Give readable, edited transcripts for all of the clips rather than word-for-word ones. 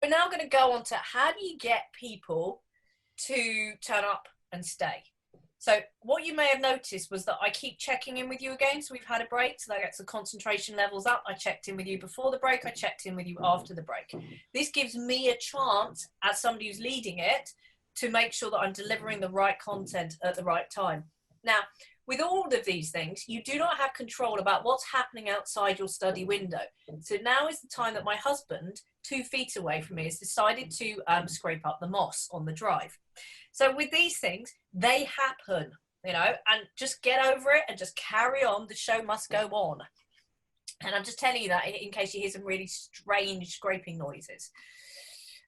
we're now going to go on to how do you get people to turn up and stay. So what you may have noticed was that I keep checking in with you again. So we've had a break, so that gets the concentration levels up. I checked in with you before the break. I checked in with you after the break. This gives me a chance, as somebody who's leading it, to make sure that I'm delivering the right content at the right time. Now, with all of these things, you do not have control about what's happening outside your study window. So now is the time that my husband, 2 feet away from me, has decided to scrape up the moss on the drive. So with these things, they happen, you know, and just get over it and just carry on. The show must go on. And I'm just telling you that in case you hear some really strange scraping noises.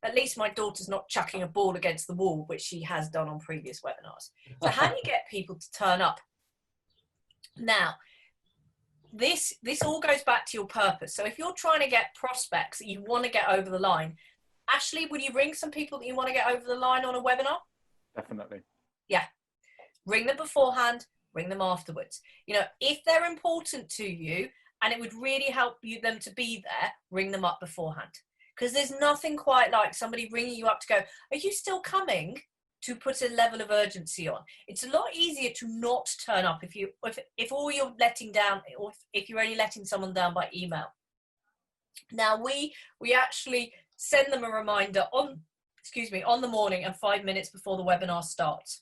At least my daughter's not chucking a ball against the wall, which she has done on previous webinars. So how do you get people to turn up? Now, this all goes back to your purpose. So if you're trying to get prospects that you want to get over the line, Ashley, would you ring some people that you want to get over the line on a webinar? Definitely. Yeah. Ring them beforehand, ring them afterwards. You know, if they're important to you and it would really help you them to be there, ring them up beforehand. Because there's nothing quite like somebody ringing you up to go, are you still coming? To put a level of urgency on. It's a lot easier to not turn up if all you're letting down, or if you're only letting someone down by email. Now we actually send them a reminder on the morning and 5 minutes before the webinar starts.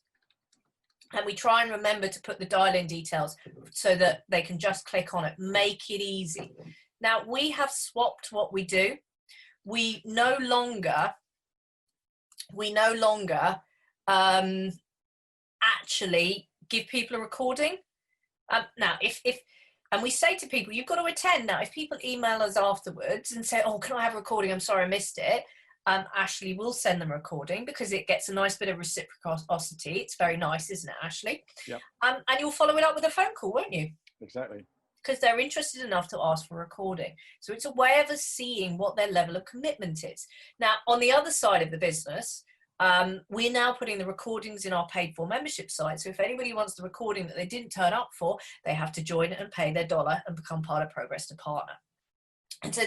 And we try and remember to put the dial-in details so that they can just click on it. Make it easy. Now we have swapped what we do. We no longer actually give people a recording. Now, and we say to people, you've got to attend. Now, if people email us afterwards and say, oh, can I have a recording? I'm sorry, I missed it. Ashley will send them a recording because it gets a nice bit of reciprocity. It's very nice, isn't it, Ashley? Yep. And you'll follow it up with a phone call, won't you? Exactly. Because they're interested enough to ask for a recording. So it's a way of us seeing what their level of commitment is. Now, on the other side of the business, we're now putting the recordings in our paid for membership site. So if anybody wants the recording that they didn't turn up for, they have to join and pay their $1 and become part of Progress to Partner. And so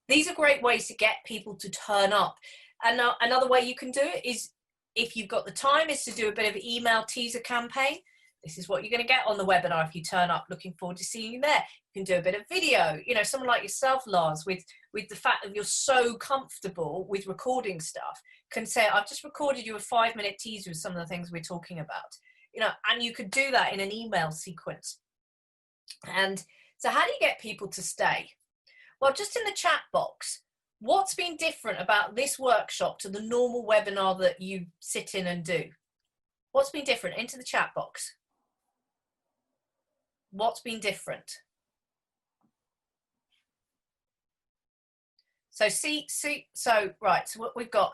these are great ways to get people to turn up. And now another way you can do it is, if you've got the time, is to do a bit of an email teaser campaign. This is what you're going to get on the webinar if you turn up. Looking forward to seeing you there. You can do a bit of video. You know, someone like yourself, Lars, with the fact that you're so comfortable with recording stuff, can say, I've just recorded you a 5-minute teaser of some of the things we're talking about. You know, and you could do that in an email sequence. And so how do you get people to stay? Well, just in the chat box, what's been different about this workshop to the normal webinar that you sit in and do? What's been different? Into the chat box. What's been different? So right, so what we've got,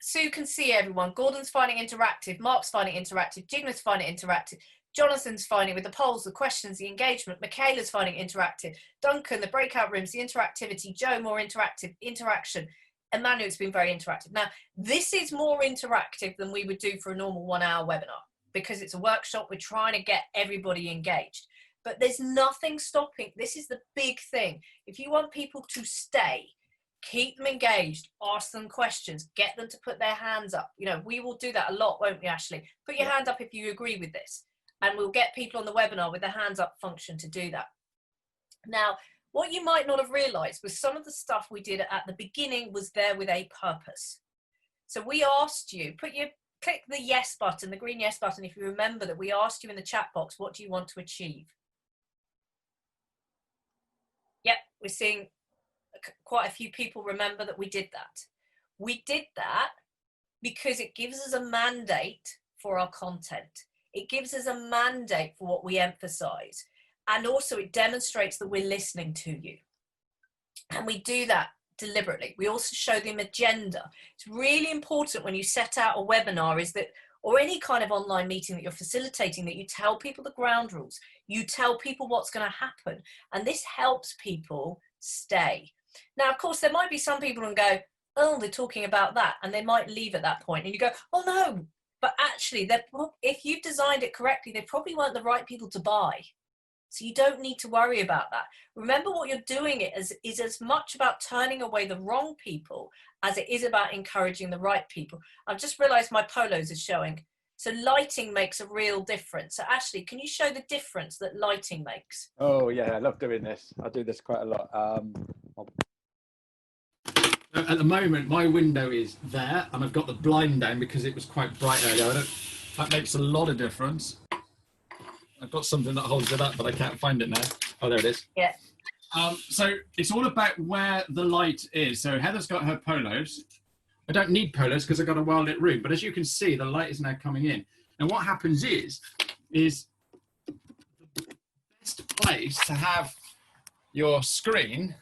Sue can see everyone. Gordon's finding interactive. Mark's finding interactive. Jigna's finding interactive. Jonathan's finding with the polls, the questions, the engagement. Michaela's finding interactive. Duncan, the breakout rooms, the interactivity. Joe, more interactive. Interaction. Emmanuel's been very interactive. Now, this is more interactive than we would do for a normal 1-hour webinar, because it's a workshop. We're trying to get everybody engaged. But there's nothing stopping. This is the big thing. If you want people to stay, keep them engaged, ask them questions, get them to put their hands up. You know, we will do that a lot, won't we, Ashley? Put your hand up if you agree with this. And we'll get people on the webinar with the hands up function to do that. Now, what you might not have realized was some of the stuff we did at the beginning was there with a purpose. So we asked you, click the yes button, the green yes button, if you remember that we asked you in the chat box, what do you want to achieve? Yep, we're seeing quite a few people remember that we did that. We did that because it gives us a mandate for our content. It gives us a mandate for what we emphasize. And also it demonstrates that we're listening to you. And we do that deliberately. We also show them agenda. It's really important when you set out a webinar is that, or any kind of online meeting that you're facilitating, that you tell people the ground rules. You tell people what's going to happen. And this helps people stay. Now, of course, there might be some people who go, oh, they're talking about that. And they might leave at that point. And you go, oh, no. But actually, if you've designed it correctly, they probably weren't the right people to buy. So you don't need to worry about that. Remember, what you're doing is as much about turning away the wrong people as it is about encouraging the right people. I've just realized my polos are showing. So lighting makes a real difference. So Ashley, can you show the difference that lighting makes? Oh yeah, I love doing this. I do this quite a lot. At the moment, my window is there, and I've got the blind down because it was quite bright earlier. That makes a lot of difference. I've got something that holds it up, but I can't find it now. Oh, there it is. Yeah. So it's all about where the light is. So Heather's got her polos. I don't need polos because I've got a well-lit room, but as you can see, the light is now coming in. And what happens is the best place to have your screen.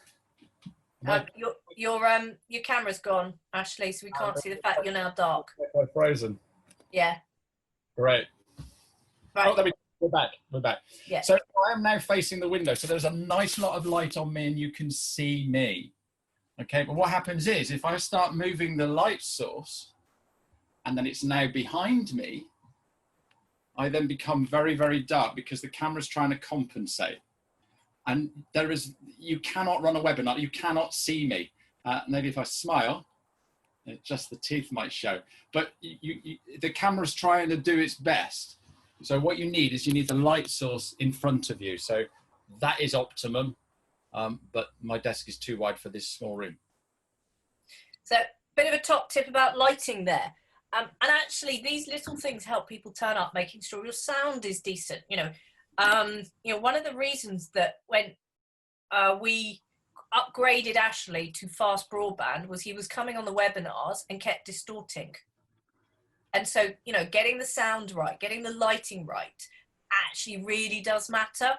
Your camera's gone, Ashley, so we can't see the fact you're now dark. Frozen. Yeah. Great. Right. Oh, we're back. We're back. Yeah. So I am now facing the window. So there's a nice lot of light on me and you can see me. Okay, but what happens is if I start moving the light source and then it's now behind me, I then become very, very dark because the camera's trying to compensate. And you cannot run a webinar, you cannot see me. Maybe if I smile, just the teeth might show. But the camera's trying to do its best. So what you need is the light source in front of you. So that is optimum. But my desk is too wide for this small room. So bit of a top tip about lighting there. And actually these little things help people turn up, making sure your sound is decent. One of the reasons that when we upgraded Ashley to fast broadband was he was coming on the webinars and kept distorting. And so, getting the sound right, getting the lighting right actually really does matter.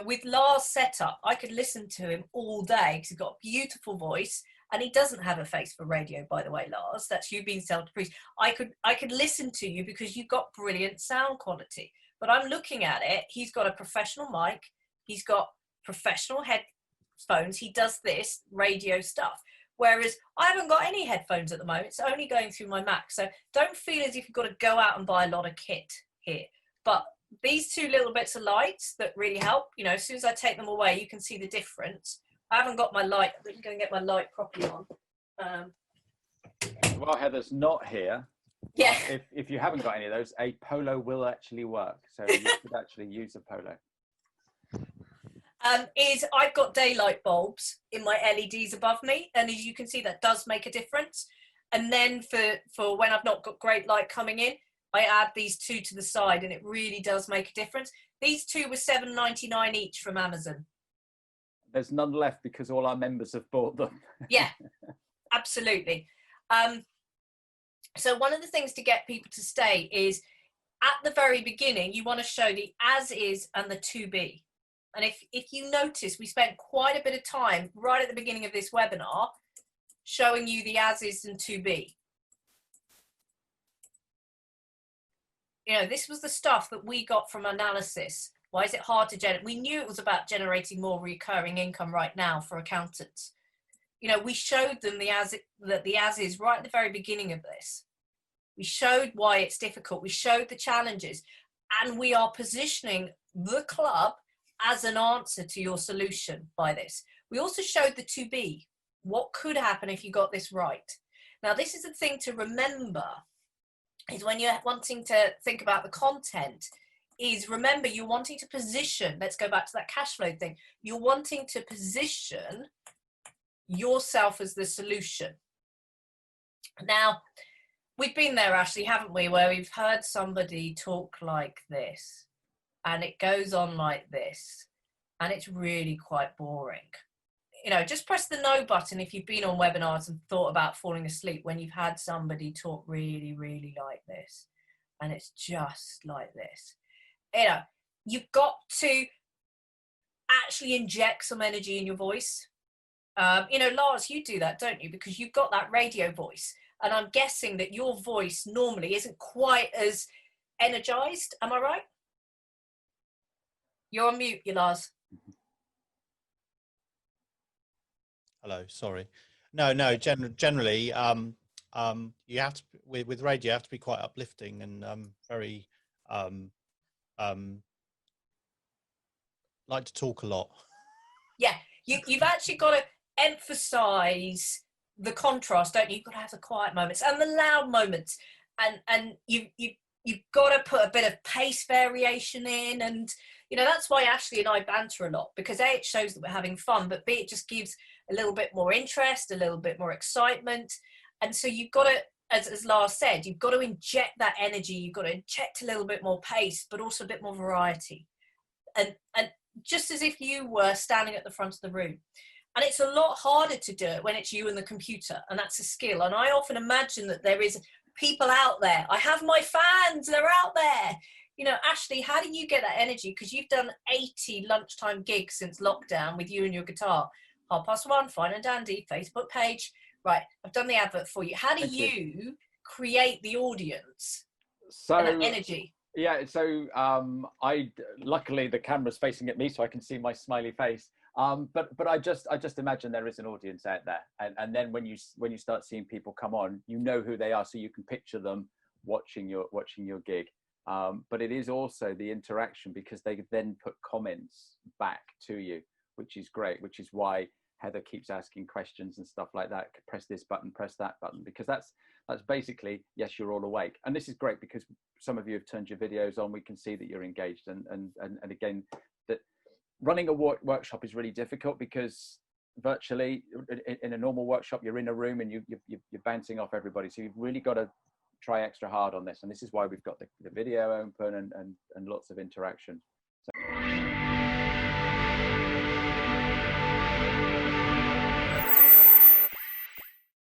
With Lars' setup, I could listen to him all day because he's got a beautiful voice and he doesn't have a face for radio, by the way, Lars. That's you being self-deprecating. I could listen to you because you've got brilliant sound quality. But I'm looking at it. He's got a professional mic. He's got professional headphones. He does this radio stuff. Whereas I haven't got any headphones at the moment. It's only going through my Mac. So don't feel as if you've got to go out and buy a lot of kit here. But these two little bits of lights that really help, as soon as I take them away, you can see the difference. I haven't got my light. I'm going to get my light properly on. While Heather's not here, yeah. If you haven't got any of those, a polo will actually work. So you could actually use a polo. I've got daylight bulbs in my LEDs above me, and as you can see, that does make a difference. And then for when I've not got great light coming in, I add these two to the side, and it really does make a difference. These two were $7.99 each from Amazon. There's none left because all our members have bought them. Yeah, absolutely. So one of the things to get people to stay is at the very beginning, you want to show the as is and the to be. And if you notice, we spent quite a bit of time right at the beginning of this webinar showing you the as is and to be. This was the stuff that we got from analysis. Why is it hard to generate? We knew it was about generating more recurring income right now for accountants. We showed them the as is right at the very beginning of this. We showed why it's difficult. We showed the challenges, and we are positioning the club as an answer to your solution by this. We also showed the to be. What could happen if you got this right? Now, this is the thing to remember, is when you're wanting to think about the content, is remember you're wanting to position, let's go back to that cash flow thing, you're wanting to position yourself as the solution. Now, we've been there, Ashley, haven't we, where we've heard somebody talk like this, and it goes on like this, and it's really quite boring. Just press the no button if you've been on webinars and thought about falling asleep when you've had somebody talk really, really like this, and it's just like this. You've got to actually inject some energy in your voice. Lars, you do that, don't you? Because you've got that radio voice, and I'm guessing that your voice normally isn't quite as energized. Am I right? You're on mute, you Lars. Hello, sorry. No. Generally, you have to with radio. You have to be quite uplifting and very like to talk a lot. Yeah, you've actually got to emphasize the contrast, don't you? You've got to have the quiet moments and the loud moments, and you've got to put a bit of pace variation in. And you know, that's why Ashley and I banter a lot, because A, it shows that we're having fun, but B, it just gives a little bit more interest, a little bit more excitement. And so you've got to, as Lars said, you've got to inject that energy, you've got to inject a little bit more pace, but also a bit more variety. And just as if you were standing at the front of the room. And it's a lot harder to do it when it's you and the computer, and that's a skill. And I often imagine that there is people out there. I have my fans, they're out there. You know, Ashley, how do you get that energy? Because you've done 80 lunchtime gigs since lockdown with you and your guitar. 1:30, fine and dandy, Facebook page. Right, I've done the advert for you. How do you create the audience and that energy? Yeah, so luckily the camera's facing at me, so I can see my smiley face. But I just imagine there is an audience out there, and then when you start seeing people come on, you know who they are, so you can picture them watching your gig. But it is also the interaction, because they then put comments back to you, which is great, which is why Heather keeps asking questions and stuff like that. Press this button, press that button, because that's basically, yes, you're all awake. And this is great because some of you have turned your videos on. We can see that you're engaged. And again, that running a workshop is really difficult, because virtually in a normal workshop, you're in a room and you're bouncing off everybody. So you've really got to try extra hard on this. And this is why we've got the video open and lots of interaction. So.